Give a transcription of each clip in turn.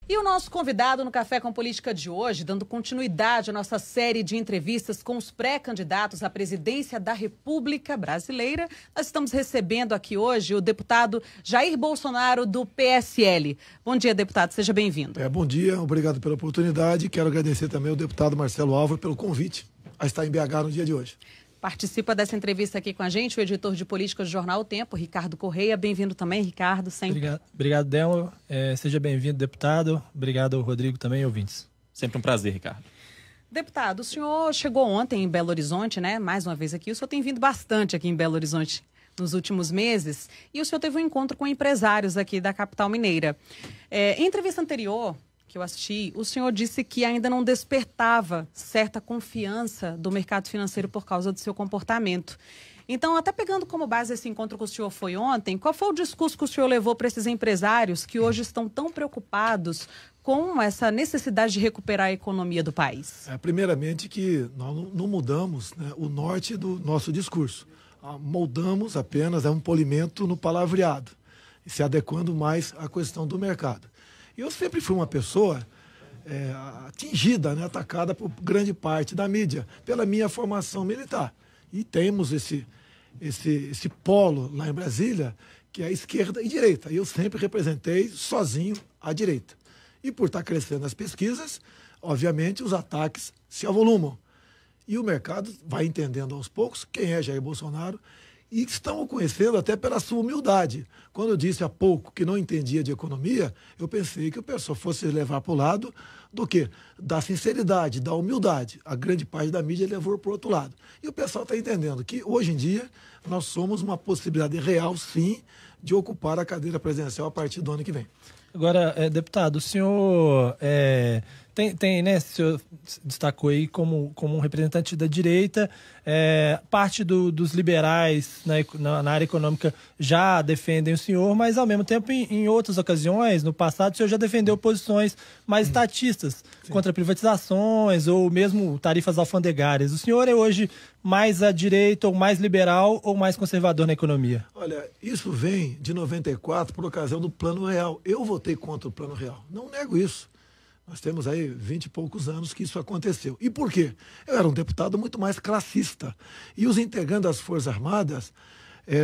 E o nosso convidado no Café com Política de hoje, dando continuidade à nossa série de entrevistas com os pré-candidatos à presidência da República Brasileira, nós estamos recebendo aqui hoje o deputado Jair Bolsonaro, do PSL. Bom dia, deputado, seja bem-vindo. Bom dia, obrigado pela oportunidade. Quero agradecer também ao deputado Marcelo Álvaro pelo convite a estar em BH no dia de hoje. Participa dessa entrevista aqui com a gente o editor de política do jornal O Tempo, Ricardo Correia. Bem-vindo também, Ricardo. Sempre. Obrigado, Delma. Seja bem-vindo, deputado. Obrigado, Rodrigo, também, ouvintes. Sempre um prazer, Ricardo. Deputado, o senhor chegou ontem em Belo Horizonte, né? Mais uma vez aqui. O senhor tem vindo bastante aqui em Belo Horizonte nos últimos meses. E o senhor teve um encontro com empresários aqui da capital mineira. Em entrevista anterior que eu assisti, o senhor disse que ainda não despertava certa confiança do mercado financeiro por causa do seu comportamento. Então, até pegando como base esse encontro que o senhor foi ontem, qual foi o discurso que o senhor levou para esses empresários que hoje estão tão preocupados com essa necessidade de recuperar a economia do país? Primeiramente que nós não mudamos, né, o norte do nosso discurso. Moldamos apenas um polimento no palavreado, se adequando mais à questão do mercado. Eu sempre fui uma pessoa atingida, né, atacada por grande parte da mídia, pela minha formação militar. E temos esse polo lá em Brasília, que é a esquerda e direita. E eu sempre representei sozinho a direita. E por estar crescendo as pesquisas, obviamente os ataques se avolumam. E o mercado vai entendendo aos poucos quem é Jair Bolsonaro e estão o conhecendo até pela sua humildade. Quando eu disse há pouco que não entendia de economia, eu pensei que o pessoal fosse levar para o lado do quê? Da sinceridade, da humildade. A grande parte da mídia levou para o outro lado. E o pessoal está entendendo que, hoje em dia, nós somos uma possibilidade real, sim, de ocupar a cadeira presidencial a partir do ano que vem. Agora, deputado, o senhor né, o senhor destacou aí como um representante da direita, parte dos liberais na área econômica já defendem o senhor, mas ao mesmo tempo em outras ocasiões, no passado, o senhor já defendeu posições mais estatistas, contra privatizações ou mesmo tarifas alfandegárias. O senhor é hoje mais à direita, ou mais liberal, ou mais conservador na economia? Olha, isso vem de 94 por ocasião do Plano Real. Eu votei contra o Plano Real, não nego isso. Nós temos aí 20 e poucos anos que isso aconteceu. E por quê? Eu era um deputado muito mais classista. E os integrantes das Forças Armadas,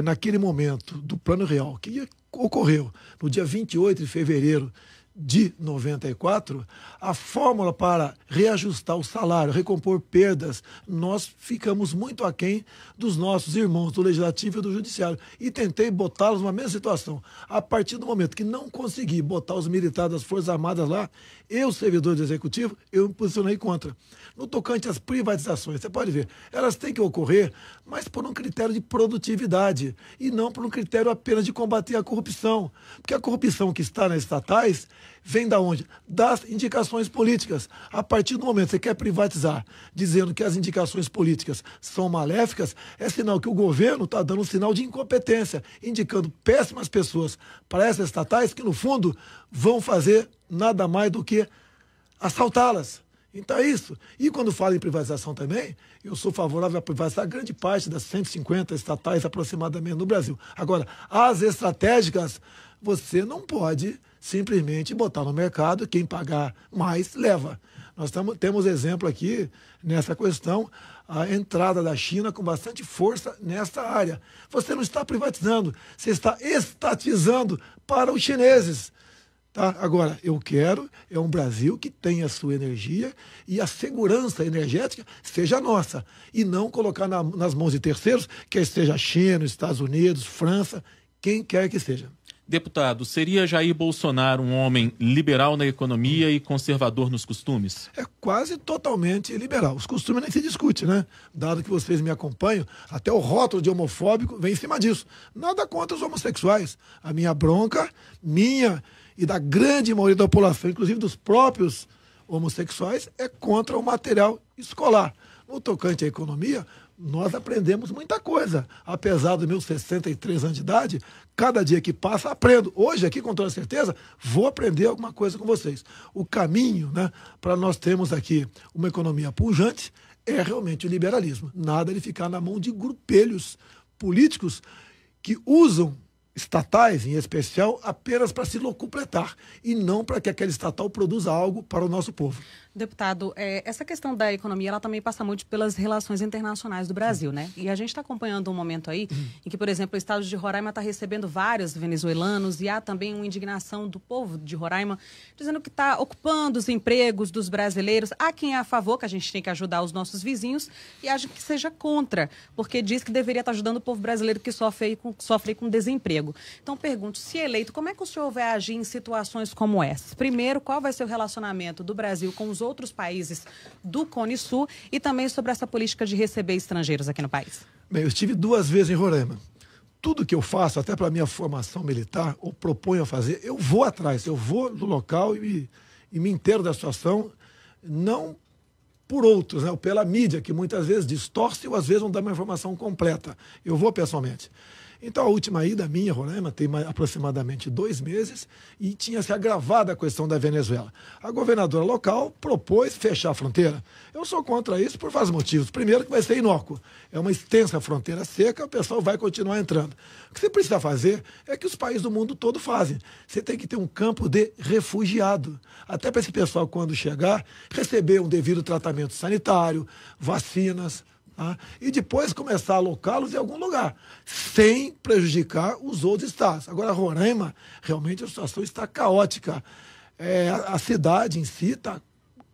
naquele momento do Plano Real, que ocorreu no dia 28 de fevereiro de 94, a fórmula para reajustar o salário, recompor perdas, nós ficamos muito aquém dos nossos irmãos do Legislativo e do Judiciário. E tentei botá-los numa mesma situação. A partir do momento que não consegui botar os militares das Forças Armadas lá, eu, servidor do Executivo, eu me posicionei contra. No tocante às privatizações, você pode ver, elas têm que ocorrer, mas por um critério de produtividade e não por um critério apenas de combater a corrupção. Porque a corrupção que está nas estatais vem da onde? Das indicações políticas. A partir do momento que você quer privatizar, dizendo que as indicações políticas são maléficas, é sinal que o governo está dando um sinal de incompetência, indicando péssimas pessoas para essas estatais que, no fundo, vão fazer nada mais do que assaltá-las. Então é isso. E quando falo em privatização também, eu sou favorável a privatizar grande parte das 150 estatais aproximadamente no Brasil. Agora, as estratégicas, você não pode simplesmente botar no mercado, quem pagar mais leva. Nós temos exemplo aqui nessa questão, a entrada da China com bastante força nessa área. Você não está privatizando, você está estatizando para os chineses. Tá? Agora, eu quero um Brasil que tenha a sua energia e a segurança energética seja nossa. E não colocar nas mãos de terceiros, quer seja China, Estados Unidos, França, quem quer que seja. Deputado, seria Jair Bolsonaro um homem liberal na economia e conservador nos costumes? É quase totalmente liberal. Os costumes nem se discute, né? Dado que vocês me acompanham, até o rótulo de homofóbico vem em cima disso. Nada contra os homossexuais. A minha bronca, minha e da grande maioria da população, inclusive dos próprios homossexuais, é contra o material escolar. No tocante à economia, nós aprendemos muita coisa. Apesar dos meus 63 anos de idade, cada dia que passa, aprendo. Hoje, aqui, com toda certeza, vou aprender alguma coisa com vocês. O caminho, né, para nós termos aqui uma economia pujante é realmente o liberalismo. Nada de ficar na mão de grupelhos políticos que usam estatais, em especial, apenas para se locupletar e não para que aquela estatal produza algo para o nosso povo. Deputado, essa questão da economia, ela também passa muito pelas relações internacionais do Brasil, né? E a gente está acompanhando um momento aí em que, por exemplo, o estado de Roraima está recebendo vários venezuelanos e há também uma indignação do povo de Roraima dizendo que está ocupando os empregos dos brasileiros. Há quem é a favor, que a gente tem que ajudar os nossos vizinhos, e há que seja contra, porque diz que deveria estar ajudando o povo brasileiro que sofre com desemprego. Então, pergunto, se eleito, como é que o senhor vai agir em situações como essas? Primeiro, qual vai ser o relacionamento do Brasil com os outros países do Cone Sul e também sobre essa política de receber estrangeiros aqui no país? Bem, eu estive 2 vezes em Roraima. Tudo que eu faço, até para a minha formação militar, ou proponho a fazer, eu vou atrás, eu vou no local e me inteiro da situação, não por outros, né, ou pela mídia, que muitas vezes distorce ou às vezes não dá uma informação completa. Eu vou pessoalmente. Então, a última ida minha, Roraima, tem aproximadamente 2 meses e tinha se agravado a questão da Venezuela. A governadora local propôs fechar a fronteira. Eu sou contra isso por vários motivos. Primeiro, que vai ser inócuo. É uma extensa fronteira seca, o pessoal vai continuar entrando. O que você precisa fazer é que os países do mundo todo fazem. Você tem que ter um campo de refugiado. Até para esse pessoal, quando chegar, receber um devido tratamento sanitário, vacinas, e depois começar a alocá-los em algum lugar, sem prejudicar os outros estados. Agora, Roraima, realmente a situação está caótica. A cidade em si está,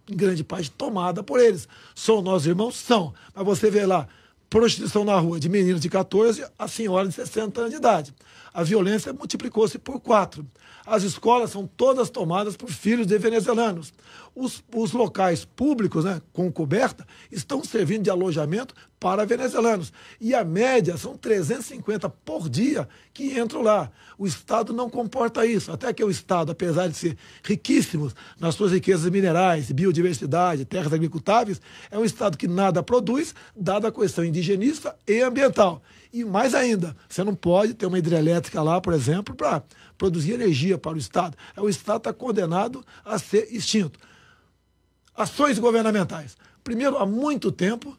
em grande parte, tomada por eles. São nossos irmãos? São. Mas você vê lá, prostituição na rua de meninos de 14 a senhoras de 60 anos de idade. A violência multiplicou-se por 4. As escolas são todas tomadas por filhos de venezuelanos. Os locais públicos, né, com coberta, estão servindo de alojamento para venezuelanos. E a média são 350 por dia que entram lá. O Estado não comporta isso. Até que o Estado, apesar de ser riquíssimo nas suas riquezas minerais, biodiversidade, terras agricultáveis, é um Estado que nada produz, dada a questão indigenista e ambiental. E mais ainda, você não pode ter uma hidrelétrica lá, por exemplo, para produzir energia para o Estado. O Estado está condenado a ser extinto. Ações governamentais. Primeiro, há muito tempo,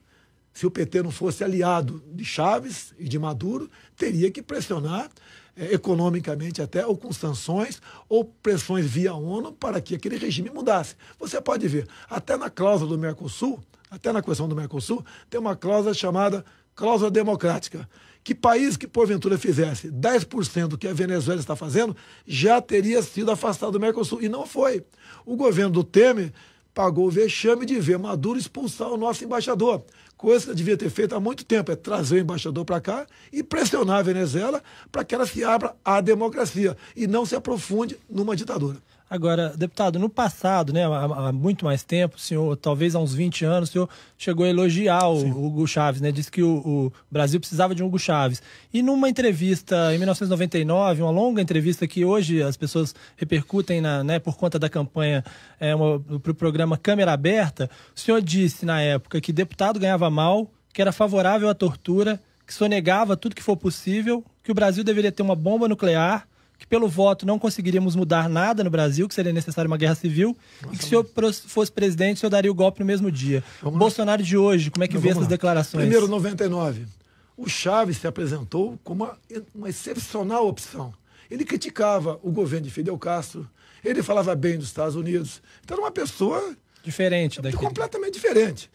se o PT não fosse aliado de Chaves e de Maduro, teria que pressionar economicamente até, ou com sanções, ou pressões via ONU para que aquele regime mudasse. Você pode ver, até na cláusula do Mercosul, até na questão do Mercosul, tem uma cláusula chamada cláusula democrática, que país que porventura fizesse 10% do que a Venezuela está fazendo, já teria sido afastado do Mercosul, e não foi. O governo do Temer pagou o vexame de ver Maduro expulsar o nosso embaixador, coisa que devia ter feito há muito tempo, é trazer o embaixador para cá e pressionar a Venezuela para que ela se abra à democracia e não se aprofunde numa ditadura. Agora, deputado, no passado, né, há muito mais tempo, o senhor, talvez há uns 20 anos, o senhor chegou a elogiar o Hugo Chávez, né? Disse que o Brasil precisava de um Hugo Chávez. E numa entrevista em 1999, uma longa entrevista que hoje as pessoas repercutem por conta da campanha para o programa Câmara Aberta, o senhor disse na época que deputado ganhava mal, que era favorável à tortura, que sonegava tudo que for possível, que o Brasil deveria ter uma bomba nuclear, que pelo voto não conseguiríamos mudar nada no Brasil, que seria necessária uma guerra civil, e que se o senhor fosse presidente, o senhor daria o golpe no mesmo dia. O Bolsonaro de hoje, como é que vê essas declarações? Primeiro, 99, o Chaves se apresentou como uma excepcional opção. Ele criticava o governo de Fidel Castro, ele falava bem dos Estados Unidos. Então era uma pessoa diferente daquele. Completamente diferente.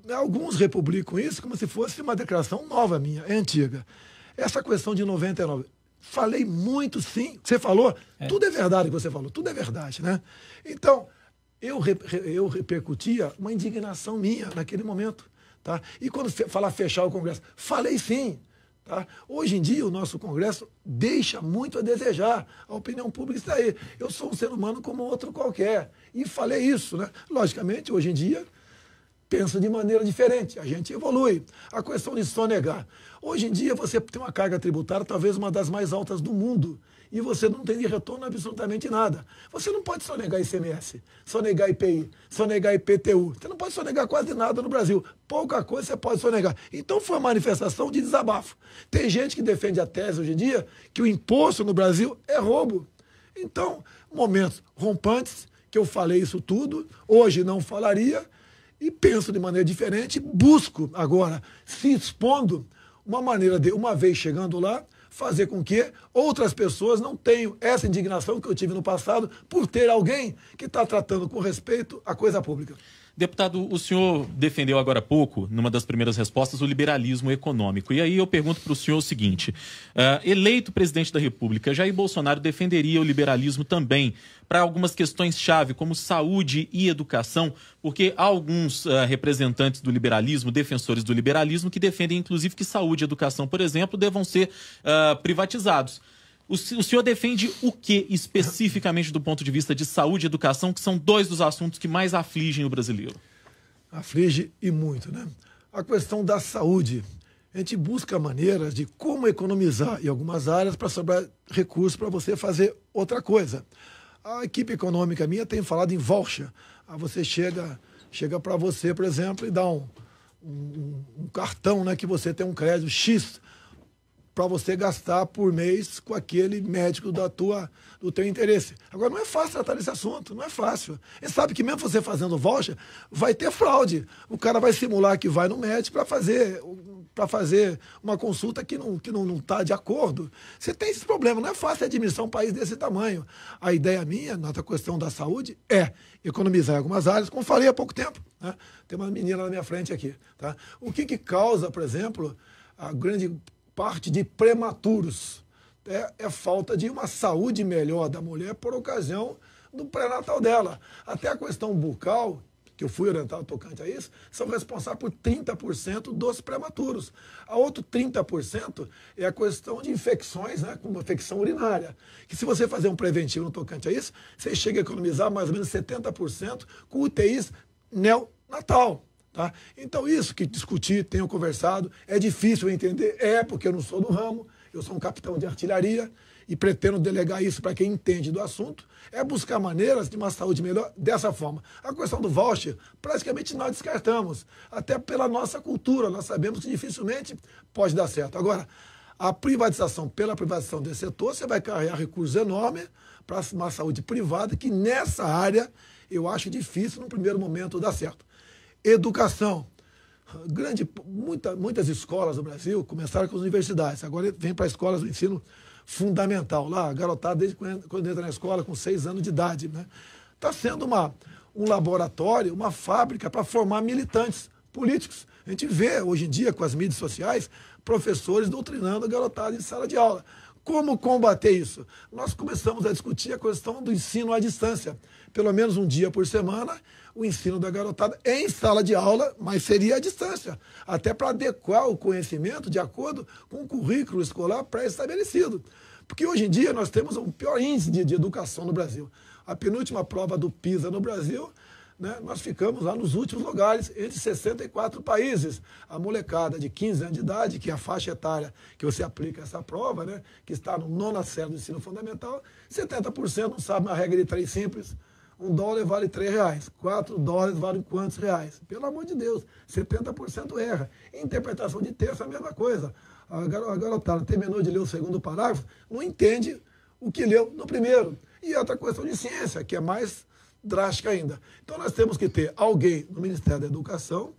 Alguns republicam isso como se fosse uma declaração nova minha, é antiga. Essa questão de 99... Falei muito, sim. Você falou, tudo é verdade que você falou, tudo é verdade, né? Então, eu repercutia uma indignação minha naquele momento, tá? E quando falar fechar o Congresso, falei sim, tá? Hoje em dia, o nosso Congresso deixa muito a desejar. A opinião pública está aí. Eu sou um ser humano como outro qualquer. E falei isso, né? Logicamente, hoje em dia, pensa de maneira diferente, a gente evolui. A questão de sonegar. Hoje em dia você tem uma carga tributária talvez uma das mais altas do mundo e você não tem de retorno absolutamente nada. Você não pode sonegar ICMS, sonegar IPI, sonegar IPTU. Você não pode sonegar quase nada no Brasil. Pouca coisa você pode sonegar. Então foi uma manifestação de desabafo. Tem gente que defende a tese hoje em dia que o imposto no Brasil é roubo. Então, momentos rompantes, que eu falei isso tudo, hoje não falaria, e penso de maneira diferente, busco agora, se expondo, uma maneira de, uma vez chegando lá, fazer com que outras pessoas não tenham essa indignação que eu tive no passado por ter alguém que está tratando com respeito a coisa pública. Deputado, o senhor defendeu agora há pouco, numa das primeiras respostas, o liberalismo econômico. E aí eu pergunto para o senhor o seguinte, eleito presidente da República, Jair Bolsonaro defenderia o liberalismo também para algumas questões-chave, como saúde e educação, porque há alguns representantes do liberalismo, defensores do liberalismo, que defendem, inclusive, que saúde e educação, por exemplo, devam ser privatizados. O senhor defende o que especificamente do ponto de vista de saúde e educação, que são dois dos assuntos que mais afligem o brasileiro? Aflige e muito, né? A questão da saúde. A gente busca maneiras de como economizar em algumas áreas para sobrar recursos para você fazer outra coisa. A equipe econômica minha tem falado em voucher. Você chega para você, por exemplo, e dá um cartão, né, que você tem um crédito X para você gastar por mês com aquele médico do teu interesse. Agora, não é fácil tratar desse assunto, não é fácil. E sabe que mesmo você fazendo voucher, vai ter fraude. O cara vai simular que vai no médico para fazer uma consulta que não está de acordo. Você tem esse problema, não é fácil administrar um país desse tamanho. A ideia minha, na questão da saúde, é economizar em algumas áreas, como falei há pouco tempo, né? Tem uma menina na minha frente aqui. Tá? O que causa, por exemplo, a grande parte de prematuros? É falta de uma saúde melhor da mulher por ocasião do pré-natal dela. Até a questão bucal, que eu fui orientado tocante a isso, são responsáveis por 30% dos prematuros. A outro 30% é a questão de infecções, né, como infecção urinária. Que se você fazer um preventivo no tocante a isso, você chega a economizar mais ou menos 70% com UTIs neonatal. Tá? Então, isso que discuti, tenho conversado, é difícil entender, porque eu não sou do ramo, eu sou um capitão de artilharia e pretendo delegar isso para quem entende do assunto, é buscar maneiras de uma saúde melhor dessa forma. A questão do voucher, praticamente nós descartamos, até pela nossa cultura, nós sabemos que dificilmente pode dar certo. Agora, pela privatização desse setor, você vai carregar recursos enormes para uma saúde privada, que nessa área eu acho difícil, no primeiro momento, dar certo. Educação. Muitas escolas do Brasil começaram com as universidades, agora vem para escolas do ensino fundamental. Lá, a garotada, desde quando entra na escola, com 6 anos de idade. Né? Está sendo um laboratório, uma fábrica para formar militantes políticos. A gente vê, hoje em dia, com as mídias sociais, professores doutrinando a garotada em sala de aula. Como combater isso? Nós começamos a discutir a questão do ensino à distância. Pelo menos um dia por semana, o ensino da garotada em sala de aula, mas seria à distância, até para adequar o conhecimento de acordo com o currículo escolar pré-estabelecido. Porque hoje em dia nós temos o pior índice de educação no Brasil. A penúltima prova do PISA no Brasil, né, nós ficamos lá nos últimos lugares, entre 64 países. A molecada de 15 anos de idade, que é a faixa etária que você aplica essa prova, né, que está no 9ª série do ensino fundamental, 70% não sabe a regra de 3 simples. $1 vale R$3, $4 valem quantos reais? Pelo amor de Deus, 70% erra. Interpretação de texto é a mesma coisa. A garotada terminou de ler o 2º parágrafo, não entende o que leu no primeiro. E outra questão de ciência, que é mais drástica ainda. Então nós temos que ter alguém no Ministério da Educação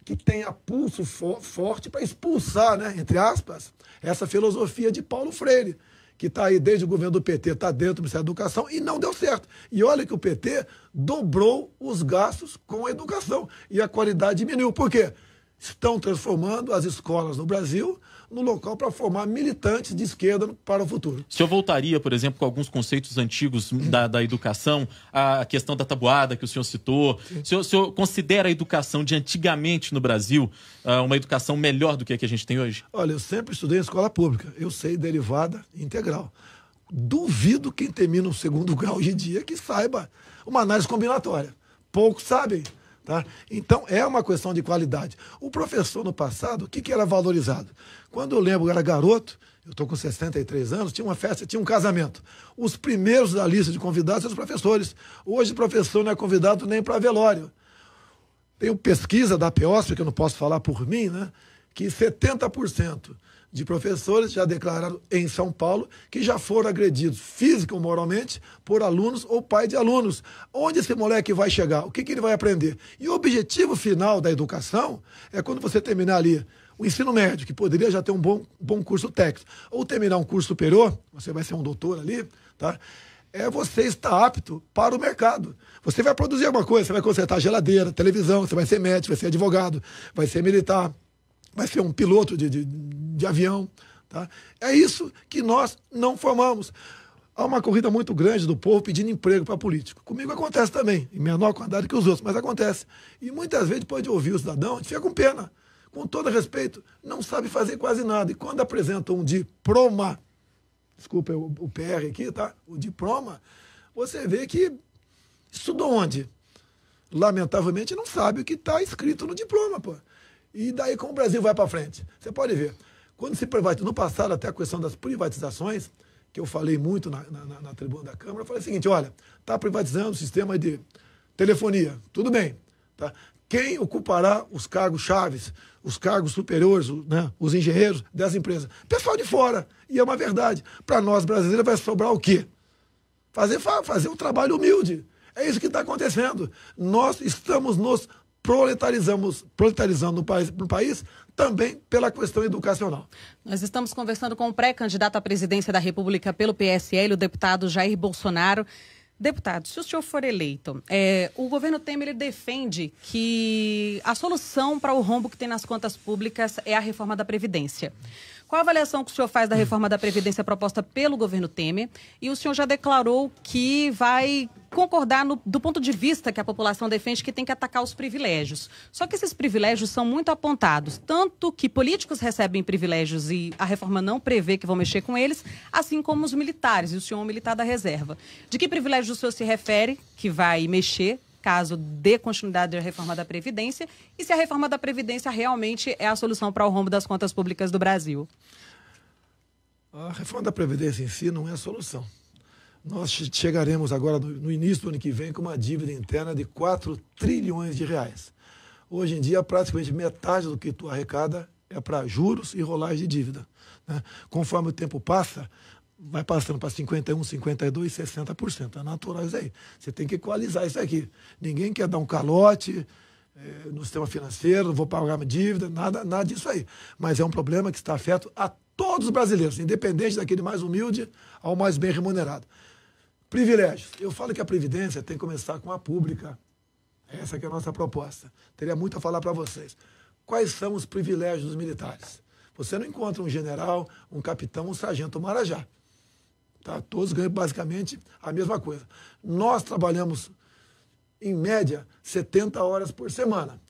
que tenha pulso forte para expulsar, né, entre aspas, essa filosofia de Paulo Freire, que está aí desde o governo do PT, está dentro do Ministério da Educação e não deu certo. E olha que o PT dobrou os gastos com a educação e a qualidade diminuiu. Por quê? Estão transformando as escolas no Brasil no local para formar militantes de esquerda para o futuro. O senhor voltaria, por exemplo, com alguns conceitos antigos da educação, a questão da tabuada que o senhor citou? O senhor considera a educação de antigamente no Brasil uma educação melhor do que a que a gente tem hoje? Olha, eu sempre estudei em escola pública. Eu sei derivada integral. Duvido quem termina o 2º grau hoje em dia que saiba uma análise combinatória. Poucos sabem. Tá? Então, é uma questão de qualidade. O professor, no passado, o que era valorizado? Quando eu lembro, eu era garoto, eu estou com 63 anos, tinha uma festa, tinha um casamento. Os primeiros da lista de convidados eram os professores. Hoje, o professor não é convidado nem para velório. Tem pesquisa da PEOSP, que eu não posso falar por mim, né, que 70% de professores já declararam em São Paulo que já foram agredidos física ou moralmente por alunos ou pai de alunos. Onde esse moleque vai chegar? O que ele vai aprender? E o objetivo final da educação é quando você terminar ali o ensino médio, que poderia já ter um bom curso técnico, ou terminar um curso superior, você vai ser um doutor ali, tá? Você estar apto para o mercado. Você vai produzir alguma coisa, você vai consertar geladeira, televisão, você vai ser médico, vai ser advogado, vai ser militar, vai ser um piloto de avião. Tá? É isso que nós não formamos. Há uma corrida muito grande do povo pedindo emprego para político. Comigo acontece também, em menor quantidade que os outros, mas acontece. E muitas vezes, depois de ouvir o cidadão, a gente fica com pena. Com todo respeito, não sabe fazer quase nada. E quando apresenta um diploma, desculpa o PR aqui, tá? O diploma, você vê que estudou onde? Lamentavelmente não sabe o que está escrito no diploma, pô. E daí como o Brasil vai para frente? Você pode ver. Quando se privatizou, no passado até a questão das privatizações, que eu falei muito na tribuna da Câmara, eu falei o seguinte, olha, está privatizando o sistema de telefonia, tudo bem, tá? Quem ocupará os cargos chaves, os cargos superiores, né, os engenheiros dessa empresa? Pessoal de fora. E é uma verdade. Para nós brasileiros vai sobrar o quê? Fazer um trabalho humilde. É isso que está acontecendo. Nós estamos nos proletarizando no país também pela questão educacional. Nós estamos conversando com o pré-candidato à presidência da República pelo PSL, o deputado Jair Bolsonaro. Deputado, se o senhor for eleito, o governo Temer ele defende que a solução para o rombo que tem nas contas públicas é a reforma da Previdência. Qual a avaliação que o senhor faz da reforma da Previdência proposta pelo governo Temer? E o senhor já declarou que vai concordar do ponto de vista que a população defende que tem que atacar os privilégios. Só que esses privilégios são muito apontados, tanto que políticos recebem privilégios e a reforma não prevê que vão mexer com eles, assim como os militares, e o senhor é um militar da reserva. De que privilégios o senhor se refere que vai mexer caso dê continuidade à reforma da Previdência, e se a reforma da Previdência realmente é a solução para o rombo das contas públicas do Brasil? A reforma da Previdência em si não é a solução. Nós chegaremos agora, no início do ano que vem, com uma dívida interna de 4 trilhões de reais. Hoje em dia, praticamente metade do que tu arrecada é para juros e rolagem de dívida, né? Conforme o tempo passa, vai passando para 51%, 52%, 60%. É natural isso aí. Você tem que equalizar isso aqui. Ninguém quer dar um calote no sistema financeiro, não vou pagar uma dívida, nada disso aí. Mas é um problema que está afeto a todos os brasileiros, independente daquele mais humilde ao mais bem remunerado. Privilégios. Eu falo que a Previdência tem que começar com a pública. Essa que é a nossa proposta. Teria muito a falar para vocês. Quais são os privilégios dos militares? Você não encontra um general, um capitão, um sargento Marajá. Tá? Todos ganham basicamente a mesma coisa. Nós trabalhamos, em média, 70 horas por semana.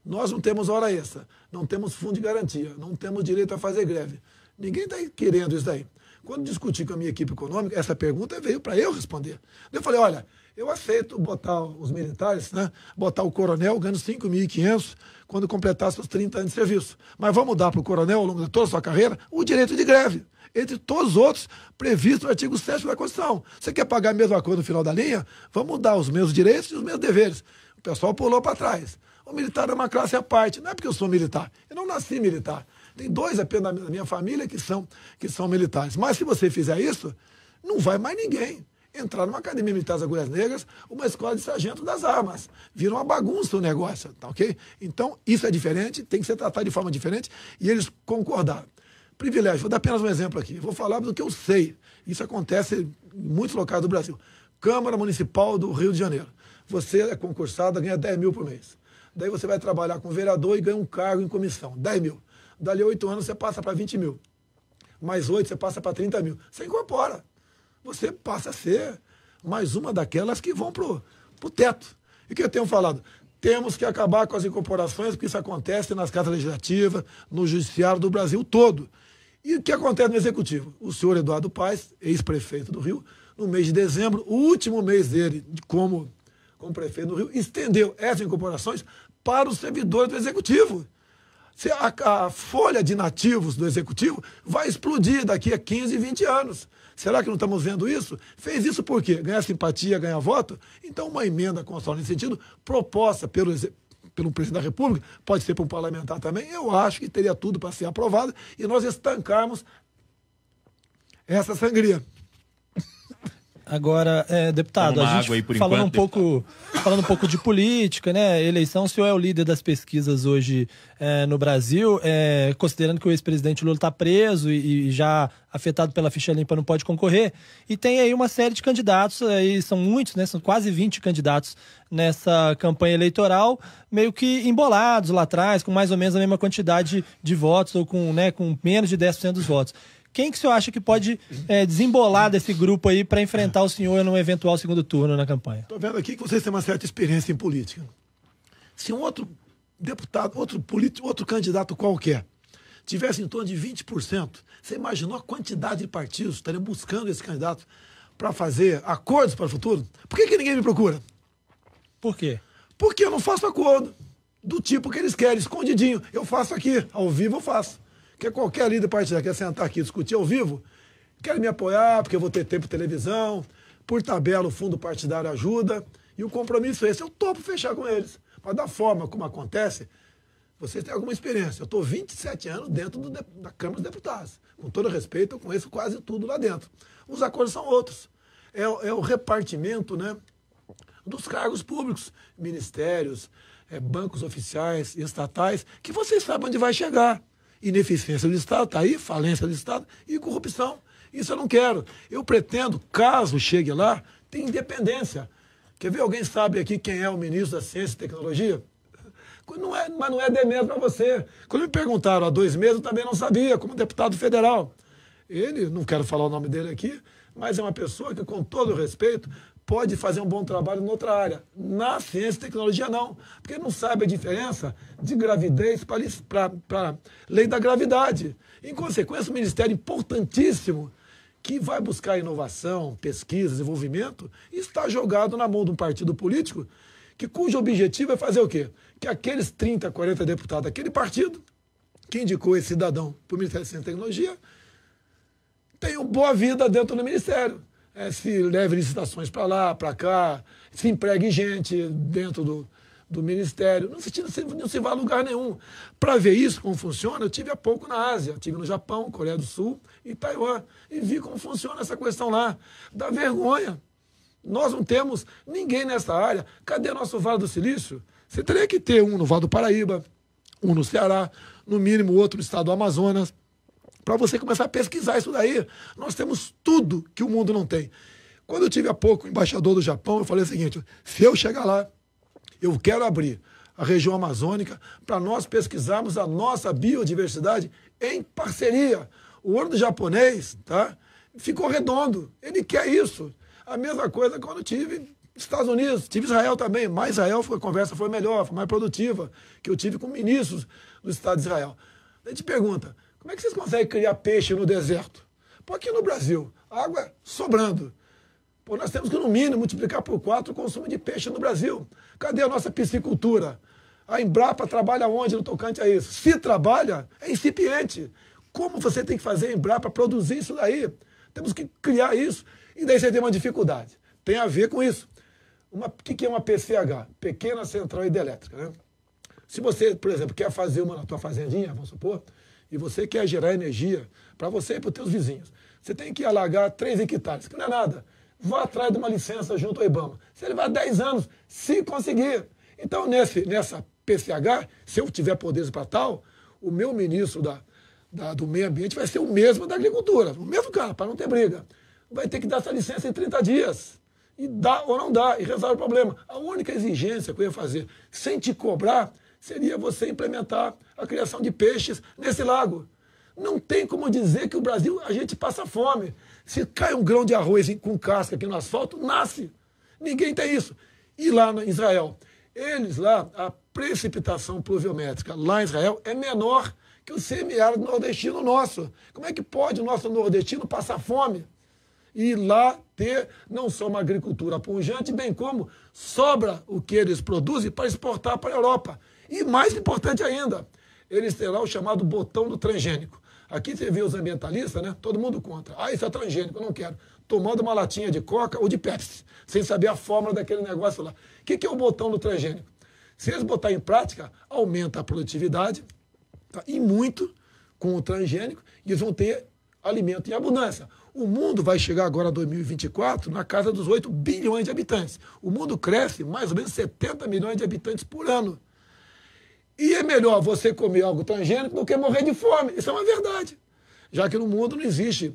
Nós não temos hora extra, não temos fundo de garantia, não temos direito a fazer greve. Ninguém está querendo isso daí. Quando discuti com a minha equipe econômica, essa pergunta veio para eu responder. Eu falei, olha, eu aceito botar os militares, né, botar o coronel ganhando 5.500 quando completar seus 30 anos de serviço. Mas vamos dar para o coronel, ao longo de toda a sua carreira, o direito de greve, entre todos os outros previstos no artigo 7º da Constituição. Você quer pagar a mesma coisa no final da linha? Vamos dar os meus direitos e os meus deveres. O pessoal pulou para trás. O militar é uma classe à parte. Não é porque eu sou militar. Eu não nasci militar. Tem 2 apenas na minha família que são militares. Mas se você fizer isso, não vai mais ninguém entrar numa academia militar das Agulhas Negras, uma escola de sargento das armas. Vira uma bagunça o negócio, tá ok? Então, isso é diferente, tem que ser tratado de forma diferente, e eles concordaram. Privilégio, vou dar apenas um exemplo aqui. Vou falar do que eu sei. Isso acontece em muitos locais do Brasil. Câmara Municipal do Rio de Janeiro. Você é concursado, ganha 10 mil por mês. Daí você vai trabalhar com vereador e ganha um cargo em comissão, 10 mil. Dali 8 anos você passa para 20 mil. Mais 8 você passa para 30 mil. Você incorpora. Você passa a ser mais uma daquelas que vão pro teto. E o que eu tenho falado? Temos que acabar com as incorporações, porque isso acontece nas casas legislativas, no judiciário do Brasil todo. E o que acontece no Executivo? O senhor Eduardo Paes, ex-prefeito do Rio, no mês de dezembro, o último mês dele como prefeito do Rio, estendeu essas incorporações para os servidores do Executivo. A folha de nativos do Executivo vai explodir daqui a 15, 20 anos. Será que não estamos vendo isso? Fez isso por quê? Ganhar simpatia, ganhar voto? Então, uma emenda constitucional nesse sentido, proposta pelo presidente da República, pode ser por um parlamentar também, eu acho que teria tudo para ser aprovado e nós estancarmos essa sangria. Agora, deputado, Toma a água gente aí por falando enquanto, falando um pouco de política, né? Eleição, o senhor é o líder das pesquisas hoje no Brasil, considerando que o ex-presidente Lula está preso e já afetado pela ficha limpa não pode concorrer. E tem aí uma série de candidatos, aí são muitos, né? São quase 20 candidatos nessa campanha eleitoral, meio que embolados lá atrás, com mais ou menos a mesma quantidade de votos, ou com menos de 10% dos votos. Quem que o senhor acha que pode desembolar desse grupo aí para enfrentar o senhor num eventual segundo turno na campanha? Estou vendo aqui que vocês têm uma certa experiência em política. Se um outro deputado, outro candidato qualquer, tivesse em torno de 20%, você imaginou a quantidade de partidos estariam buscando esse candidato para fazer acordos para o futuro? Por que ninguém me procura? Por quê? Porque eu não faço acordo do tipo que eles querem, escondidinho. Eu faço aqui, ao vivo eu faço. Porque qualquer líder partidário quer sentar aqui e discutir ao vivo, quer me apoiar, porque eu vou ter tempo de televisão, por tabela o fundo partidário ajuda, e o compromisso é esse. Eu topo fechar com eles. Mas da forma como acontece, vocês têm alguma experiência. Eu estou 27 anos dentro da Câmara dos Deputados. Com todo respeito, eu conheço quase tudo lá dentro. Os acordos são outros. É o repartimento, né, dos cargos públicos, ministérios, bancos oficiais e estatais, que vocês sabem onde vai chegar. Ineficiência do Estado, está aí, falência do Estado e corrupção. Isso eu não quero. Eu pretendo, caso chegue lá, ter independência. Quer ver? Alguém sabe aqui quem é o ministro da Ciência e Tecnologia? Não é, mas não é demérito para você. Quando me perguntaram há 2 meses, eu também não sabia, como deputado federal. Ele, não quero falar o nome dele aqui, mas é uma pessoa que, com todo respeito, pode fazer um bom trabalho em outra área. Na ciência e tecnologia, não. Porque não sabe a diferença de gravidez para lei da gravidade. Em consequência, um ministério importantíssimo que vai buscar inovação, pesquisa, desenvolvimento, está jogado na mão de um partido político cujo objetivo é fazer o quê? Que aqueles 30, 40 deputados daquele partido que indicou esse cidadão para o Ministério da Ciência e Tecnologia tenham boa vida dentro do Ministério. Se leve licitações para lá, para cá, se empregue gente dentro do Ministério. Não se vai a lugar nenhum. Para ver isso, como funciona, eu tive há pouco na Ásia. Estive no Japão, Coreia do Sul e Taiwan. E vi como funciona essa questão lá. Dá vergonha. Nós não temos ninguém nessa área. Cadê nosso Vale do Silício? Você teria que ter um no Vale do Paraíba, um no Ceará, no mínimo outro no estado do Amazonas, para você começar a pesquisar isso daí. Nós temos tudo que o mundo não tem. Quando eu tive há pouco o embaixador do Japão, eu falei o seguinte: se eu chegar lá, eu quero abrir a região amazônica para nós pesquisarmos a nossa biodiversidade em parceria. O olho do japonês, tá, ficou redondo. Ele quer isso. A mesma coisa quando eu tive Estados Unidos, tive Israel também, mas Israel a conversa foi melhor, foi mais produtiva, que eu tive com ministros do Estado de Israel. A gente pergunta: como é que vocês conseguem criar peixe no deserto? Pô, aqui no Brasil, água sobrando. Pô, nós temos que, no mínimo, multiplicar por 4 o consumo de peixe no Brasil. Cadê a nossa piscicultura? A Embrapa trabalha onde no tocante a isso? Se trabalha, é incipiente. Como você tem que fazer a Embrapa produzir isso daí? Temos que criar isso. E daí você tem uma dificuldade. Tem a ver com isso. O que é uma PCH? Pequena Central Hidrelétrica, né? Se você, por exemplo, quer fazer uma na tua fazendinha, vamos supor, e você quer gerar energia para você e para os teus vizinhos, você tem que alagar 3 hectares, que não é nada. Vá atrás de uma licença junto ao IBAMA. Você levar 10 anos, se conseguir. Então, nessa PCH, se eu tiver poderes para tal, o meu ministro do meio ambiente vai ser o mesmo da agricultura, o mesmo cara, para não ter briga. Vai ter que dar essa licença em 30 dias. E dá ou não dá, e resolve o problema. A única exigência que eu ia fazer, sem te cobrar, seria você implementar a criação de peixes nesse lago. Não tem como dizer que o Brasil, a gente passa fome. Se cai um grão de arroz com casca aqui no asfalto, nasce. Ninguém tem isso. E lá em Israel, eles lá, a precipitação pluviométrica lá em Israel é menor que o semiárido nordestino nosso. Como é que pode o nosso nordestino passar fome? E lá ter não só uma agricultura pujante, bem como sobra o que eles produzem para exportar para a Europa. E mais importante ainda, eles têm lá o chamado botão do transgênico. Aqui você vê os ambientalistas, né? Todo mundo contra. Ah, isso é transgênico, eu não quero. Tomando uma latinha de Coca ou de Pepsi, sem saber a fórmula daquele negócio lá. O que é o botão do transgênico? Se eles botarem em prática, aumenta a produtividade, tá? E muito com o transgênico, e eles vão ter alimento em abundância. O mundo vai chegar agora a 2024 na casa dos 8 bilhões de habitantes. O mundo cresce mais ou menos 70 milhões de habitantes por ano. E é melhor você comer algo transgênico do que morrer de fome. Isso é uma verdade. Já que no mundo não existe,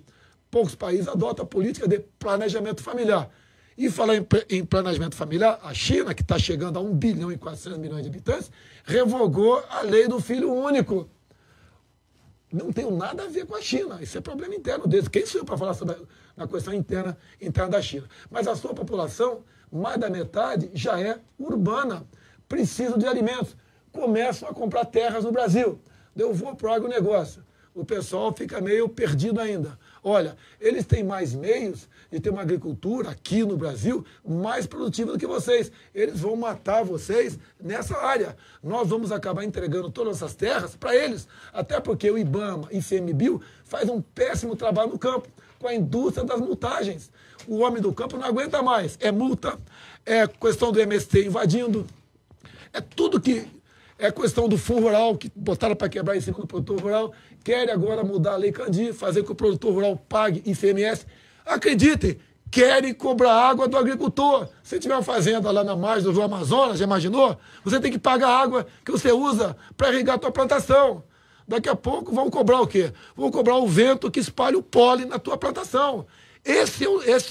poucos países adotam a política de planejamento familiar. E falar em planejamento familiar, a China, que está chegando a 1 bilhão e 400 milhões de habitantes, revogou a lei do filho único. Não tem nada a ver com a China. Isso é problema interno deles. Quem sou eu para falar sobre a questão interna da China? Mas a sua população, mais da metade, já é urbana. Precisa de alimentos. Começam a comprar terras no Brasil. Eu vou para o agronegócio. O pessoal fica meio perdido ainda. Olha, eles têm mais meios de ter uma agricultura aqui no Brasil mais produtiva do que vocês. Eles vão matar vocês nessa área. Nós vamos acabar entregando todas essas terras para eles. Até porque o IBAMA e ICMBio faz um péssimo trabalho no campo, com a indústria das multagens. O homem do campo não aguenta mais. É multa, é questão do MST invadindo, é tudo que... É questão do Fundo Rural, que botaram para quebrar em cima do produtor rural. Querem agora mudar a Lei Candir, fazer com que o produtor rural pague ICMS. Acreditem, querem cobrar água do agricultor. Se tiver uma fazenda lá na margem do Rio Amazonas, já imaginou? Você tem que pagar a água que você usa para irrigar a tua plantação. Daqui a pouco vão cobrar o quê? Vão cobrar o vento que espalha o pólen na tua plantação. Esse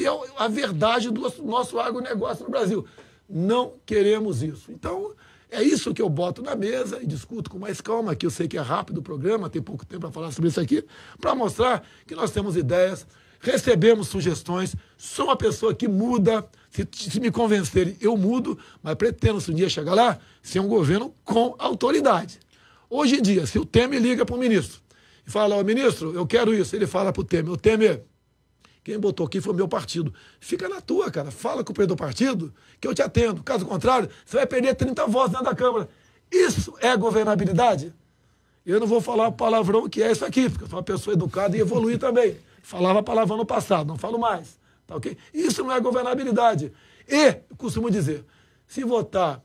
é a verdade do nosso agronegócio no Brasil. Não queremos isso. Então... é isso que eu boto na mesa e discuto com mais calma, que eu sei que é rápido o programa, tem pouco tempo para falar sobre isso aqui, para mostrar que nós temos ideias, recebemos sugestões, sou uma pessoa que muda, se me convencerem, eu mudo, mas pretendo, se um dia chegar lá, ser um governo com autoridade. Hoje em dia, se o Temer liga para o ministro e fala, ó, ministro, eu quero isso, ele fala para o Temer, quem botou aqui foi o meu partido. Fica na tua, cara. Fala com o presidente do partido que eu te atendo. Caso contrário, você vai perder 30 votos dentro da Câmara. Isso é governabilidade? Eu não vou falar palavrão que é isso aqui, porque eu sou uma pessoa educada e evoluí também. Falava palavrão no passado, não falo mais. Tá, ok? Isso não é governabilidade. E, eu costumo dizer, se votar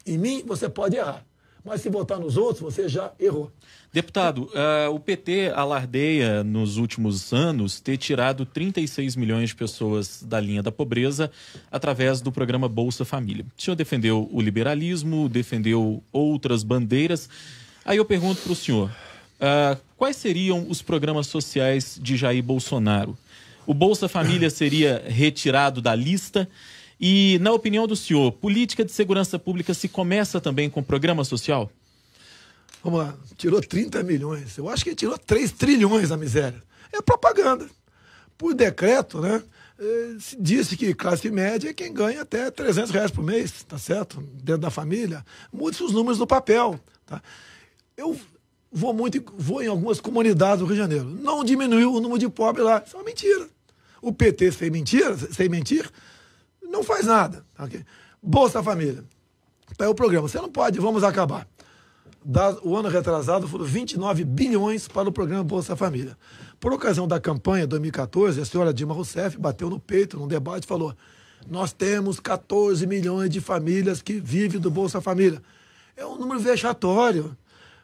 em mim, você pode errar. Mas se votar nos outros, você já errou. Deputado, o PT alardeia nos últimos anos ter tirado 36 milhões de pessoas da linha da pobreza através do programa Bolsa Família. O senhor defendeu o liberalismo, defendeu outras bandeiras. Aí eu pergunto para o senhor, quais seriam os programas sociais de Jair Bolsonaro? O Bolsa Família seria retirado da lista? E, na opinião do senhor, política de segurança pública se começa também com programa social? Vamos lá, tirou 30 milhões. Eu acho que tirou 3 trilhões da miséria. É propaganda. Por decreto, né? Se disse que classe média é quem ganha até R$300 por mês, tá certo? Dentro da família. Mude os números no papel, tá? Eu vou em algumas comunidades do Rio de Janeiro. Não diminuiu o número de pobres lá. Isso é uma mentira. O PT, sem mentir, não faz nada. Okay? Bolsa Família. Tá aí o programa. Você não pode, vamos acabar. O ano retrasado foram 29 bilhões para o programa Bolsa Família. Por ocasião da campanha 2014, a senhora Dilma Rousseff bateu no peito num debate e falou: nós temos 14 milhões de famílias que vivem do Bolsa Família. É um número vexatório.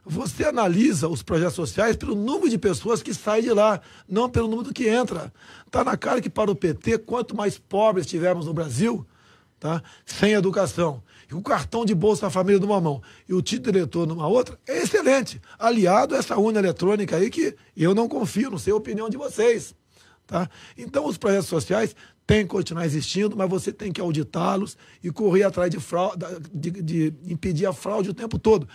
Você analisa os projetos sociais pelo número de pessoas que saem de lá, não pelo número do que entra. Está na cara que para o PT, quanto mais pobres tivermos no Brasil, tá, sem educação, e o cartão de Bolsa Família numa mão e o título de eleitor numa outra, é excelente. Aliado a essa urna eletrônica aí que eu não confio, não sei a opinião de vocês. Tá? Então os projetos sociais têm que continuar existindo, mas você tem que auditá-los e correr atrás de impedir a fraude o tempo todo.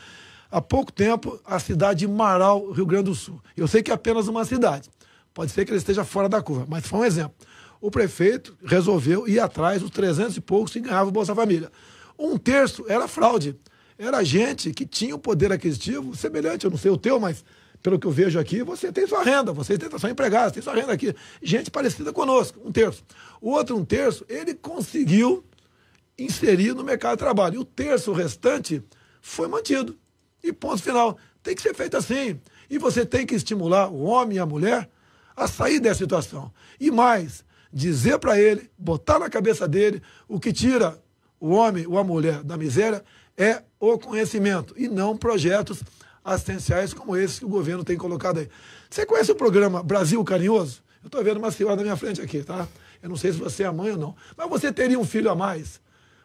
Há pouco tempo, a cidade de Marau, Rio Grande do Sul. Eu sei que é apenas uma cidade. Pode ser que ele esteja fora da curva, mas foi um exemplo. O prefeito resolveu ir atrás dos 300 e poucos que ganhavam o Bolsa Família. 1/3 era fraude. Era gente que tinha um poder aquisitivo semelhante, eu não sei o teu, mas pelo que eu vejo aqui, você tem sua renda, você tem sua empregada, tem sua renda aqui. Gente parecida conosco, 1/3. O outro 1/3, ele conseguiu inserir no mercado de trabalho. E o terço restante foi mantido. E ponto final. Tem que ser feito assim. E você tem que estimular o homem e a mulher a sair dessa situação. E mais, dizer para ele, botar na cabeça dele, o que tira o homem ou a mulher da miséria é o conhecimento e não projetos assistenciais como esses que o governo tem colocado aí. Você conhece o programa Brasil Carinhoso? Eu estou vendo uma senhora na minha frente aqui, tá? Eu não sei se você é mãe ou não. Mas você teria um filho a mais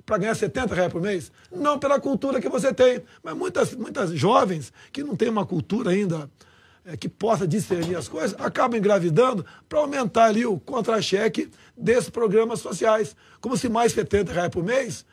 para ganhar R$70 por mês? Não pela cultura que você tem. Mas muitas jovens que não têm uma cultura ainda que possa discernir as coisas, acabam engravidando para aumentar ali o contra-cheque desses programas sociais. Como se mais R$70 por mês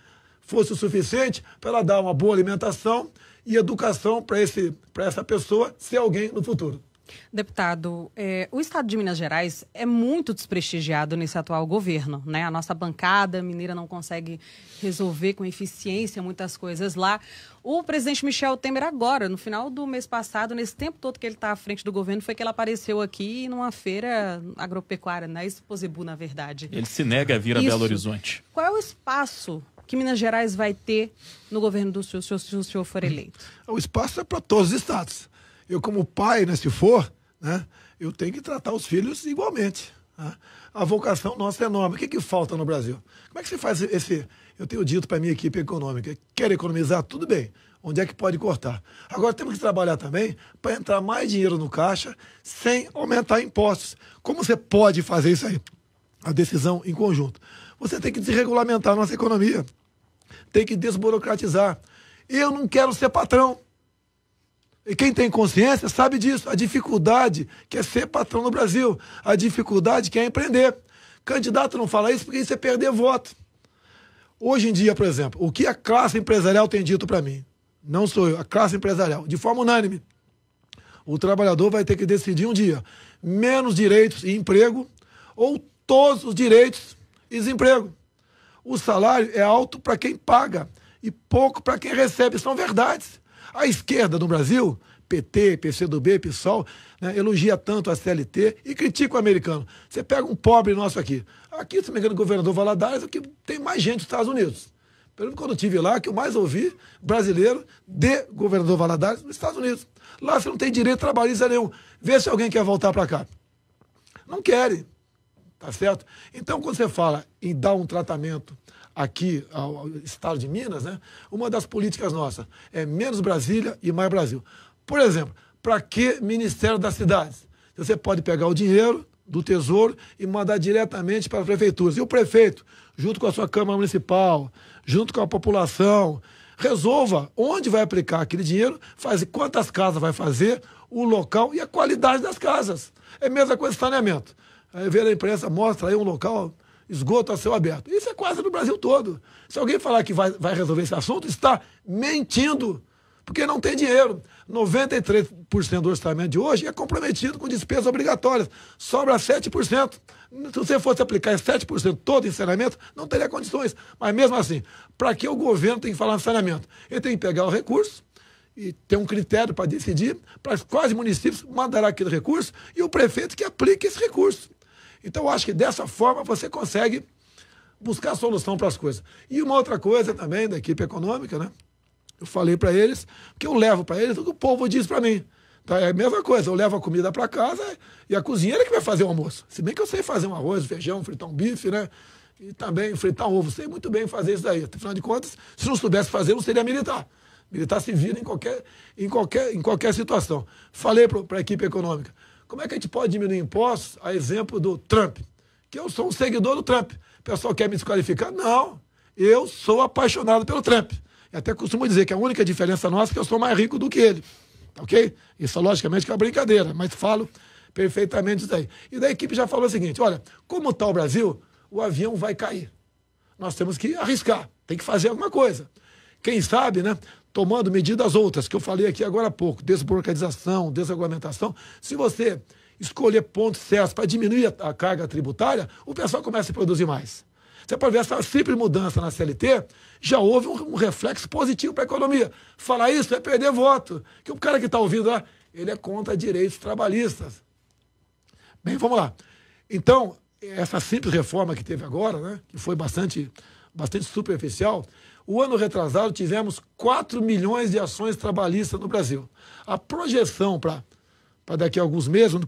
fosse o suficiente para ela dar uma boa alimentação e educação para essa pessoa ser alguém no futuro. Deputado, o estado de Minas Gerais é muito desprestigiado nesse atual governo, né? A nossa bancada mineira não consegue resolver com eficiência muitas coisas lá. O presidente Michel Temer agora, no final do mês passado, nesse tempo todo que ele está à frente do governo, foi que ele apareceu aqui numa feira agropecuária, na Exposebu, na verdade. Ele se nega a vir a Belo Horizonte. Qual é o espaço que Minas Gerais vai ter no governo do senhor, se o senhor for eleito? O espaço é para todos os estados. Eu, como pai, né, se for, né, eu tenho que tratar os filhos igualmente. Né? A vocação nossa é enorme. O que falta no Brasil? Como é que você faz esse... Eu tenho dito para a minha equipe econômica, quer economizar? Tudo bem. Onde é que pode cortar? Agora temos que trabalhar também para entrar mais dinheiro no caixa sem aumentar impostos. Como você pode fazer isso aí? A decisão em conjunto. Você tem que desregulamentar a nossa economia. Tem que desburocratizar. Eu não quero ser patrão. E quem tem consciência sabe disso. A dificuldade que é ser patrão no Brasil. A dificuldade que é empreender. Candidato não fala isso porque isso é perder voto. Hoje em dia, por exemplo, o que a classe empresarial tem dito para mim? Não sou eu, a classe empresarial. De forma unânime. O trabalhador vai ter que decidir um dia. Menos direitos e emprego ou todos os direitos e desemprego. O salário é alto para quem paga e pouco para quem recebe. São verdades. A esquerda no Brasil, PT, PCdoB, PSOL, né, elogia tanto a CLT e critica o americano. Você pega um pobre nosso aqui. Aqui, se não me engano, o governador Valadares, aqui tem mais gente dos Estados Unidos. Pelo menos quando eu estive lá, que eu mais ouvi brasileiro de governador Valadares nos Estados Unidos. Lá você não tem direito trabalhista nenhum. Vê se alguém quer voltar para cá. Não querem. Tá certo? Então, quando você fala em dar um tratamento aqui ao estado de Minas, né, uma das políticas nossas é menos Brasília e mais Brasil. Por exemplo, para que Ministério das Cidades? Você pode pegar o dinheiro do Tesouro e mandar diretamente para as prefeituras. E o prefeito, junto com a sua Câmara Municipal, junto com a população, resolva onde vai aplicar aquele dinheiro, faz quantas casas vai fazer, o local e a qualidade das casas. É a mesma coisa de saneamento. Aí vê a imprensa, mostra aí um local, esgoto a céu aberto. Isso é quase no Brasil todo. Se alguém falar que vai resolver esse assunto, está mentindo, porque não tem dinheiro. 93% do orçamento de hoje é comprometido com despesas obrigatórias. Sobra 7%. Se você fosse aplicar esse 7% todo em saneamento, não teria condições. Mas mesmo assim, para que o governo tem que falar em saneamento? Ele tem que pegar o recurso e ter um critério para decidir, para quais municípios mandará aquele recurso e o prefeito que aplique esse recurso. Então, eu acho que dessa forma você consegue buscar solução para as coisas. E uma outra coisa também da equipe econômica, né? Eu falei para eles, que eu levo para eles o que o povo diz para mim. Tá? É a mesma coisa, eu levo a comida para casa e a cozinheira que vai fazer o almoço. Se bem que eu sei fazer um arroz, feijão, fritar um bife, né? E também fritar um ovo. Sei muito bem fazer isso daí. Afinal de contas, se não soubesse fazer, não seria militar. Militar se vira em qualquer situação. Falei para a equipe econômica, como é que a gente pode diminuir impostos, a exemplo do Trump? Que eu sou um seguidor do Trump. O pessoal quer me desqualificar? Não. Eu sou apaixonado pelo Trump. E até costumo dizer que a única diferença nossa é que eu sou mais rico do que ele. Ok? Isso, logicamente, que é uma brincadeira, mas falo perfeitamente isso daí. E da equipe já falou o seguinte, olha, como está o Brasil, o avião vai cair. Nós temos que arriscar, tem que fazer alguma coisa. Quem sabe, né? Tomando medidas outras, que eu falei aqui agora há pouco, desburocratização, desregulamentação. Se você escolher pontos certos para diminuir a carga tributária, o pessoal começa a produzir mais. Você pode ver essa simples mudança na CLT, já houve um reflexo positivo para a economia. Falar isso é perder voto. Que o cara que está ouvindo lá, ele é contra direitos trabalhistas. Bem, vamos lá. Então, essa simples reforma que teve agora, né, que foi bastante superficial, o ano retrasado tivemos 4 milhões de ações trabalhistas no Brasil. A projeção para daqui a alguns meses, onde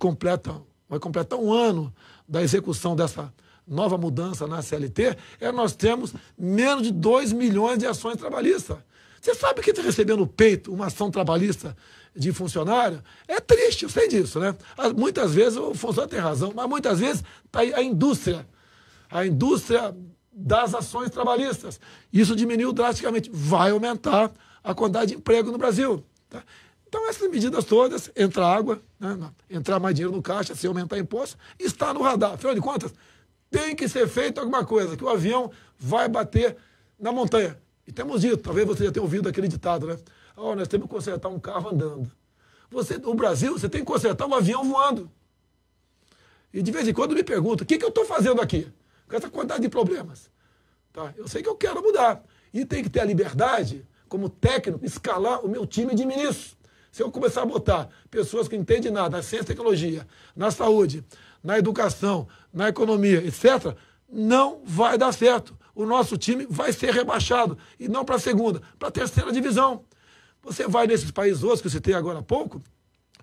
vai completar um ano da execução dessa nova mudança na CLT, nós temos menos de 2 milhões de ações trabalhistas. Você sabe que está recebendo no peito uma ação trabalhista de funcionário? É triste, eu sei disso, né? Muitas vezes o funcionário tem razão, mas muitas vezes está aí a indústria das ações trabalhistas. Isso diminuiu drasticamente. Vai aumentar a quantidade de emprego no Brasil. Tá? Então, essas medidas todas, entrar água, né? Entrar mais dinheiro no caixa, se aumentar imposto, está no radar. Afinal de contas, tem que ser feito alguma coisa, que o avião vai bater na montanha. E temos dito, talvez você já tenha ouvido aquele ditado, né? Oh, nós temos que consertar um carro andando. No Brasil, você tem que consertar um avião voando. E de vez em quando me pergunto, o que eu estou fazendo aqui? Com essa quantidade de problemas. Tá? Eu sei que eu quero mudar. E tem que ter a liberdade, como técnico, escalar o meu time de ministros. Se eu começar a botar pessoas que não entendem nada na ciência e tecnologia, na saúde, na educação, na economia, etc., não vai dar certo. O nosso time vai ser rebaixado. E não para a segunda, para a terceira divisão. Você vai nesses países outros que eu citei agora há pouco,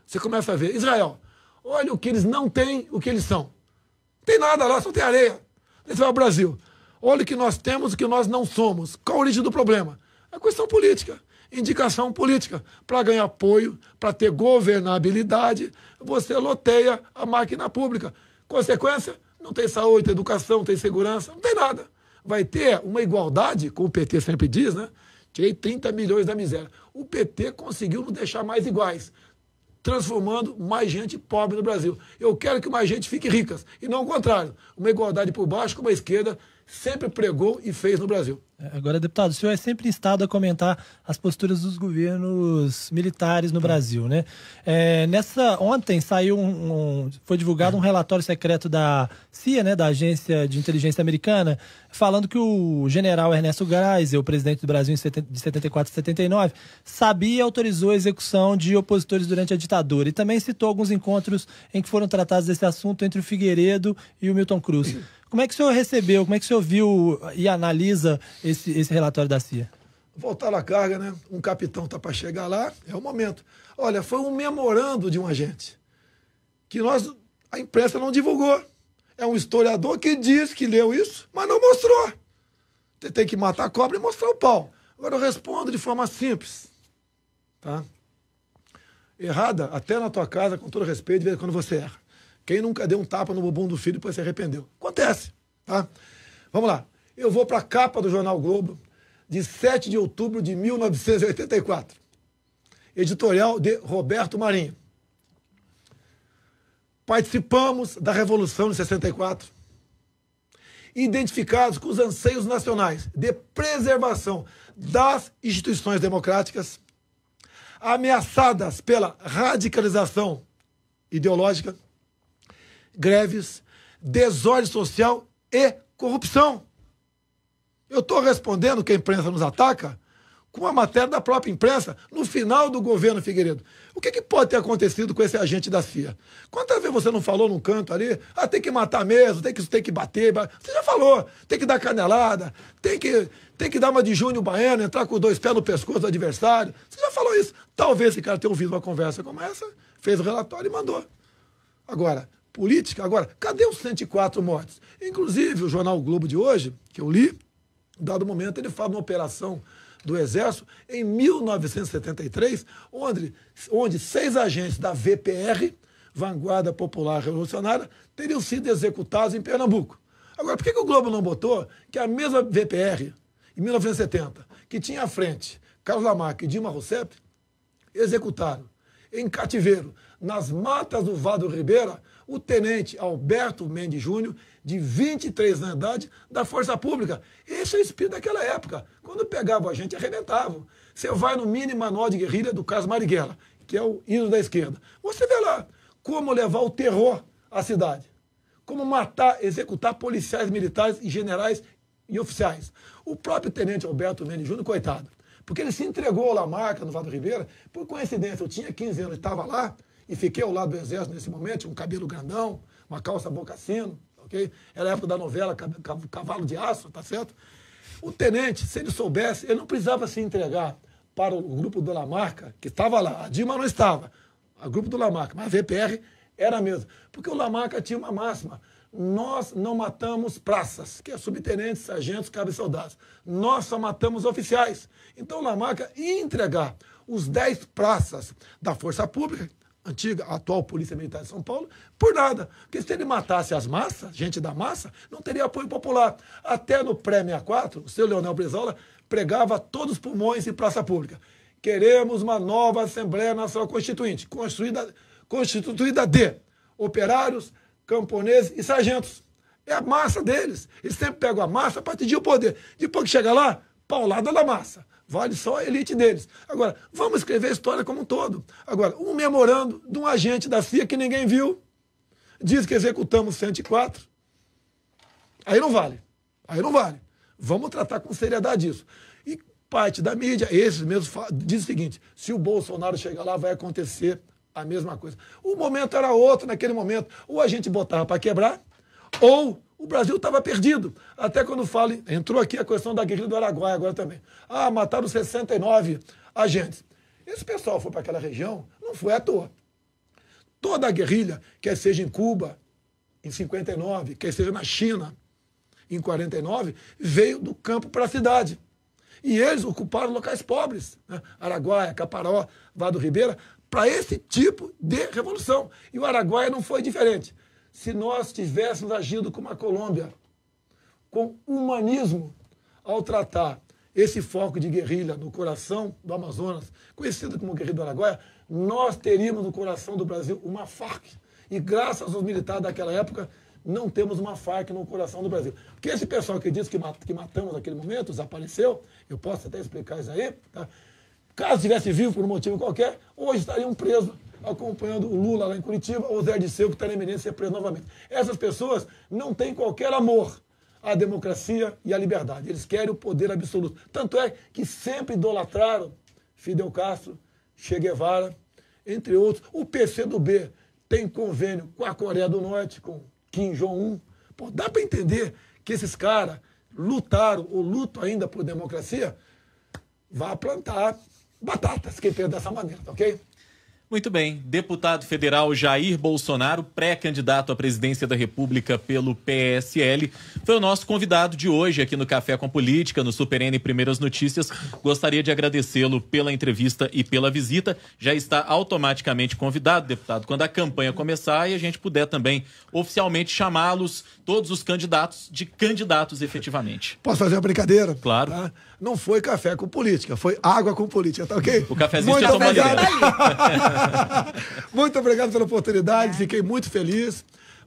você começa a ver. Israel, olha o que eles não têm, o que eles são. Não tem nada lá, só tem areia. Você vai ao Brasil. Olha o que nós temos e o que nós não somos. Qual a origem do problema? É questão política. Indicação política. Para ganhar apoio, para ter governabilidade, você loteia a máquina pública. Consequência? Não tem saúde, tem educação, não tem segurança, não tem nada. Vai ter uma igualdade, como o PT sempre diz, né? Tirei 30 milhões da miséria. O PT conseguiu nos deixar mais iguais, transformando mais gente pobre no Brasil. Eu quero que mais gente fique rica, e não o contrário. Uma igualdade por baixo, como a esquerda sempre pregou e fez no Brasil. Agora, deputado, o senhor é sempre instado a comentar as posturas dos governos militares no Brasil, né? Ontem saiu foi divulgado um relatório secreto da CIA, né, da Agência de Inteligência Americana, falando que o general Ernesto Geisel, o presidente do Brasil de 74 a 79, sabia e autorizou a execução de opositores durante a ditadura. E também citou alguns encontros em que foram tratados desse assunto entre o Figueiredo e o Milton Cruz. Como é que o senhor recebeu, como é que o senhor viu e analisa esse relatório da CIA? Voltar à carga, né? Um capitão está para chegar lá, é o momento. Olha, foi um memorando de um agente que a imprensa não divulgou. É um historiador que diz que leu isso, mas não mostrou. Você tem que matar a cobra e mostrar o pau. Agora eu respondo de forma simples. Tá? Errada, até na tua casa, com todo respeito, de vez em quando você erra. Quem nunca deu um tapa no bumbum do filho e depois se arrependeu? Acontece, tá? Vamos lá. Eu vou para a capa do Jornal Globo, de 7 de outubro de 1984. Editorial de Roberto Marinho. Participamos da Revolução de 64, identificados com os anseios nacionais de preservação das instituições democráticas, ameaçadas pela radicalização ideológica, greves, desordem social e corrupção. Eu estou respondendo que a imprensa nos ataca com a matéria da própria imprensa no final do governo Figueiredo. O que pode ter acontecido com esse agente da CIA? Quantas vezes você não falou num canto ali, tem que matar mesmo, tem que bater. Você já falou, tem que dar canelada, tem que dar uma de Júnior Baiano, entrar com os dois pés no pescoço do adversário. Você já falou isso. Talvez esse cara tenha ouvido uma conversa como essa, fez o relatório e mandou. Agora, política, cadê os 104 mortos? Inclusive, o jornal o Globo de hoje, que eu li, em dado momento, ele fala de uma operação do Exército em 1973, onde 6 agentes da VPR, Vanguarda Popular Revolucionária, teriam sido executados em Pernambuco. Agora, por que o Globo não botou que a mesma VPR, em 1970, que tinha à frente Carlos Lamarck e Dilma Rousseff, executaram em cativeiro, nas matas do Vado Ribeira, o tenente Alberto Mendes Júnior, de 23 anos de idade, da Força Pública. Esse é o espírito daquela época. Quando pegavam a gente, arrebentavam. Você vai no mini manual de guerrilha do Carlos Marighella, que é o hino da esquerda. Você vê lá como levar o terror à cidade. Como matar, executar policiais militares e generais e oficiais. O próprio tenente Alberto Mendes Júnior, coitado, porque ele se entregou ao Lamarca, no Vado Ribeira, por coincidência, eu tinha 15 anos, estava lá, e fiquei ao lado do Exército nesse momento, um cabelo grandão, uma calça bocassino, ok? Era a época da novela Cavalo de Aço, tá certo? O tenente, se ele soubesse, ele não precisava se entregar para o grupo do Lamarca, que estava lá. A Dilma não estava, o grupo do Lamarca, mas a VPR era mesmo. Porque o Lamarca tinha uma máxima, Nós não matamos praças, que é subtenentes, sargentos, cabos e soldados. Nós só matamos oficiais. Então, o Lamarca ia entregar os 10 praças da Força Pública, antiga, atual Polícia Militar de São Paulo, por nada. Porque se ele matasse as massas, gente da massa, não teria apoio popular. Até no pré-64, o seu Leonel Brizola pregava todos os pulmões em praça pública. Queremos uma nova Assembleia Nacional Constituinte, constituída de operários, camponeses e sargentos. É a massa deles. Eles sempre pegam a massa para atingir o poder. Depois que chega lá, paulada da massa. Vale só a elite deles. Agora, vamos escrever a história como um todo. Agora, um memorando de um agente da CIA que ninguém viu, diz que executamos 104. Aí não vale. Aí não vale. Vamos tratar com seriedade isso. E parte da mídia, esses mesmos, diz o seguinte: se o Bolsonaro chegar lá, vai acontecer a mesma coisa. O momento era outro naquele momento. Ou a gente botava para quebrar, ou o Brasil estava perdido. Até quando fala, entrou aqui a questão da guerrilha do Araguaia agora também. Ah, mataram 69 agentes. Esse pessoal foi para aquela região, não foi à toa. Toda a guerrilha, quer seja em Cuba, em 59, quer seja na China, em 49, veio do campo para a cidade. E eles ocuparam locais pobres, né? Araguaia, Caparó, Vado Ribeira, para esse tipo de revolução. E o Araguaia não foi diferente. Se nós tivéssemos agido como a Colômbia, com humanismo, ao tratar esse foco de guerrilha no coração do Amazonas, conhecido como guerrilha do Araguaia, nós teríamos no coração do Brasil uma FARC. E graças aos militares daquela época, não temos uma FARC no coração do Brasil. Porque esse pessoal que diz que matamos naquele momento, desapareceu, eu posso até explicar isso aí, tá? Caso estivesse vivo por um motivo qualquer, hoje estariam presos, acompanhando o Lula lá em Curitiba, ou o Zé Dirceu, que está na iminência de ser preso novamente. Essas pessoas não têm qualquer amor à democracia e à liberdade. Eles querem o poder absoluto. Tanto é que sempre idolatraram Fidel Castro, Che Guevara, entre outros. O PCdoB tem convênio com a Coreia do Norte, com Kim Jong-un. Pô, dá para entender que esses caras lutaram ou lutam ainda por democracia. Vá plantar batatas, quem pensa dessa maneira, tá ok? Muito bem. Deputado federal Jair Bolsonaro, pré-candidato à presidência da República pelo PSL, foi o nosso convidado de hoje aqui no Café com Política, no Super N Primeiras Notícias. Gostaria de agradecê-lo pela entrevista e pela visita. Já está automaticamente convidado, deputado, quando a campanha começar e a gente puder também oficialmente chamá-los, todos os candidatos, de candidatos efetivamente. Posso fazer uma brincadeira? Claro. Tá? Não foi café com política, foi água com política, tá ok? O cafezinho muito você toma ali. Muito obrigado pela oportunidade, fiquei muito feliz.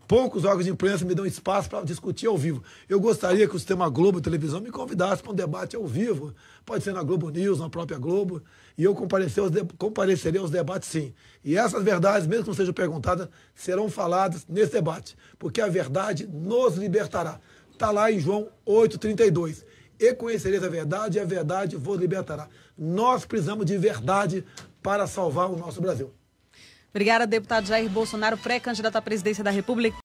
Poucos órgãos de imprensa me dão espaço para discutir ao vivo. Eu gostaria que o Sistema Globo Televisão me convidasse para um debate ao vivo. Pode ser na Globo News, na própria Globo. E eu comparecerei aos debates, sim. E essas verdades, mesmo que não sejam perguntadas, serão faladas nesse debate. Porque a verdade nos libertará. Está lá em João 8,32. E conhecereis a verdade, e a verdade vos libertará. Nós precisamos de verdade para salvar o nosso Brasil. Obrigada, deputado Jair Bolsonaro, pré-candidato à presidência da República.